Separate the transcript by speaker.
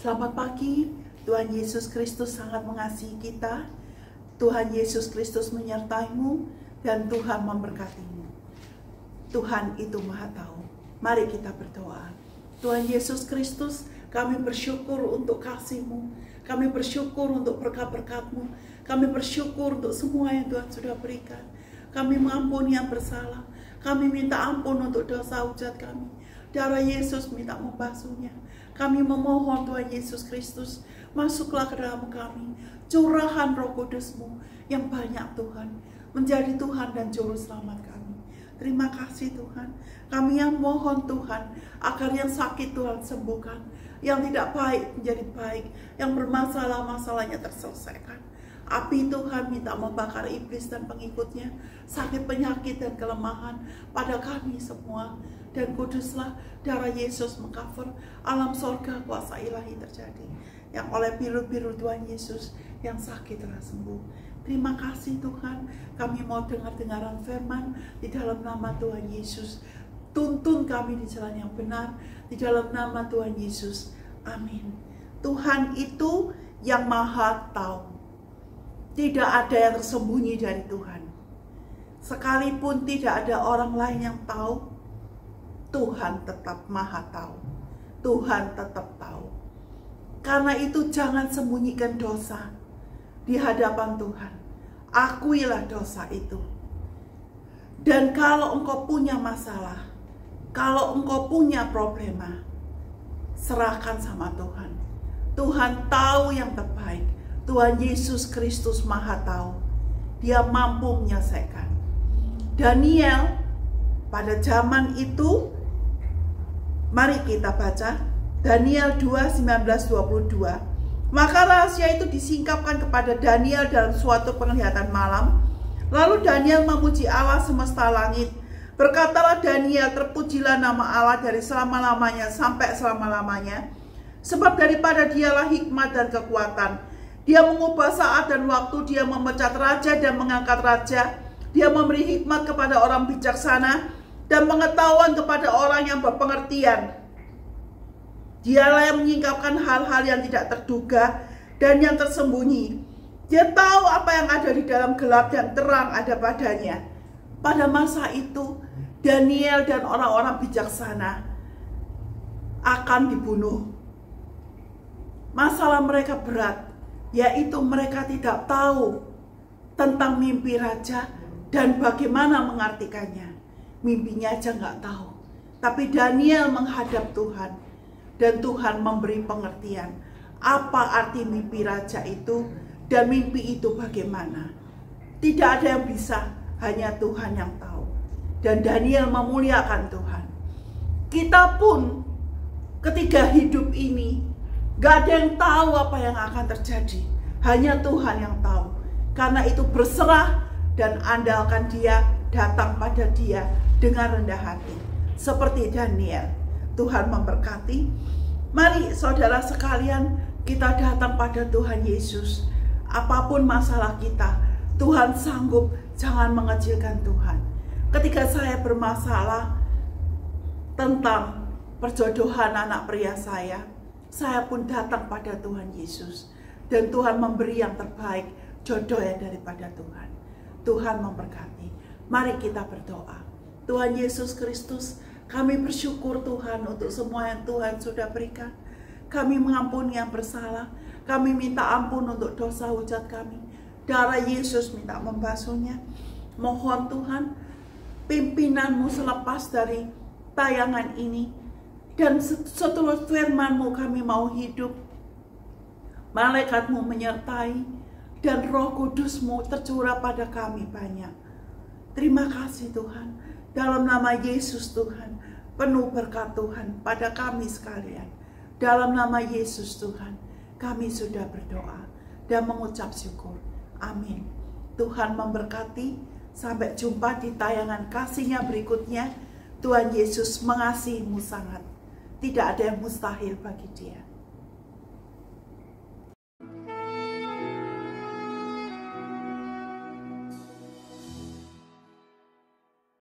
Speaker 1: Selamat pagi, Tuhan Yesus Kristus sangat mengasihi kita. Tuhan Yesus Kristus menyertaimu dan Tuhan memberkatimu. Tuhan itu Maha Tahu. Mari kita berdoa. Tuhan Yesus Kristus, kami bersyukur untuk kasih-Mu. Kami bersyukur untuk berkat-berkat-Mu. Kami bersyukur untuk semua yang Tuhan sudah berikan. Kami mengampuni yang bersalah. Kami minta ampun untuk dosa hujat kami. Darah Yesus minta membasuhnya. Kami memohon Tuhan Yesus Kristus, masuklah ke dalam kami. Curahan Roh Kudus-Mu yang banyak Tuhan, menjadi Tuhan dan Juru Selamat kami. Terima kasih Tuhan. Kami yang mohon Tuhan, agar yang sakit Tuhan sembuhkan. Yang tidak baik menjadi baik. Yang bermasalah, masalahnya terselesaikan. Api Tuhan minta membakar iblis dan pengikutnya, sakit, penyakit, dan kelemahan pada kami semua. Dan kuduslah darah Yesus mengcover alam sorga, kuasa ilahi terjadi. Yang oleh biru-biru Tuhan Yesus yang sakit telah sembuh. Terima kasih Tuhan, kami mau dengar-dengaran firman di dalam nama Tuhan Yesus. Tuntun kami di jalan yang benar, di dalam nama Tuhan Yesus. Amin. Tuhan itu yang Maha Tahu. Tidak ada yang tersembunyi dari Tuhan. Sekalipun tidak ada orang lain yang tahu, Tuhan tetap Maha Tahu. Tuhan tetap tahu. Karena itu jangan sembunyikan dosa di hadapan Tuhan. Akuilah dosa itu. Dan kalau engkau punya masalah, kalau engkau punya problema, serahkan sama Tuhan. Tuhan tahu yang terbaik. Tuhan Yesus Kristus Maha Tahu. Dia mampu menyelesaikan. Daniel pada zaman itu, mari kita baca Daniel 2:19-22. Maka rahasia itu disingkapkan kepada Daniel dalam suatu penglihatan malam. Lalu Daniel memuji Allah semesta langit. Berkatalah Daniel, terpujilah nama Allah dari selama-lamanya sampai selama-lamanya. Sebab daripada dialah hikmat dan kekuatan. Dia mengubah saat dan waktu, dia memecat raja dan mengangkat raja. Dia memberi hikmat kepada orang bijaksana dan pengetahuan kepada orang yang berpengertian. Dialah yang menyingkapkan hal-hal yang tidak terduga dan yang tersembunyi. Dia tahu apa yang ada di dalam gelap dan terang ada padanya. Pada masa itu, Daniel dan orang-orang bijaksana akan dibunuh. Masalah mereka berat, yaitu mereka tidak tahu tentang mimpi raja dan bagaimana mengartikannya. Mimpinya aja nggak tahu. Tapi Daniel menghadap Tuhan. Dan Tuhan memberi pengertian. Apa arti mimpi raja itu. Dan mimpi itu bagaimana. Tidak ada yang bisa. Hanya Tuhan yang tahu. Dan Daniel memuliakan Tuhan. Kita pun ketika hidup ini, gak ada yang tahu apa yang akan terjadi. Hanya Tuhan yang tahu. Karena itu berserah dan andalkan Dia, datang pada Dia dengan rendah hati. Seperti Daniel, Tuhan memberkati. Mari saudara sekalian, kita datang pada Tuhan Yesus. Apapun masalah kita, Tuhan sanggup. Jangan mengecilkan Tuhan. Ketika saya bermasalah tentang perjodohan anak pria saya pun datang pada Tuhan Yesus. Dan Tuhan memberi yang terbaik, jodoh yang daripada Tuhan. Tuhan memberkati. Mari kita berdoa. Tuhan Yesus Kristus, kami bersyukur Tuhan untuk semua yang Tuhan sudah berikan. Kami mengampuni yang bersalah. Kami minta ampun untuk dosa hujat kami. Darah Yesus minta membasuhnya. Mohon Tuhan, pimpinan-Mu selepas dari tayangan ini. Dan setelah firman-Mu kami mau hidup. Malaikat-Mu menyertai. Dan Roh Kudus-Mu tercurah pada kami banyak. Terima kasih Tuhan. Dalam nama Yesus Tuhan. Penuh berkat Tuhan pada kami sekalian. Dalam nama Yesus Tuhan. Kami sudah berdoa. Dan mengucap syukur. Amin. Tuhan memberkati. Sampai jumpa di tayangan kasih-Nya berikutnya. Tuhan Yesus mengasihi-mu sangat. Tidak ada yang mustahil bagi Dia.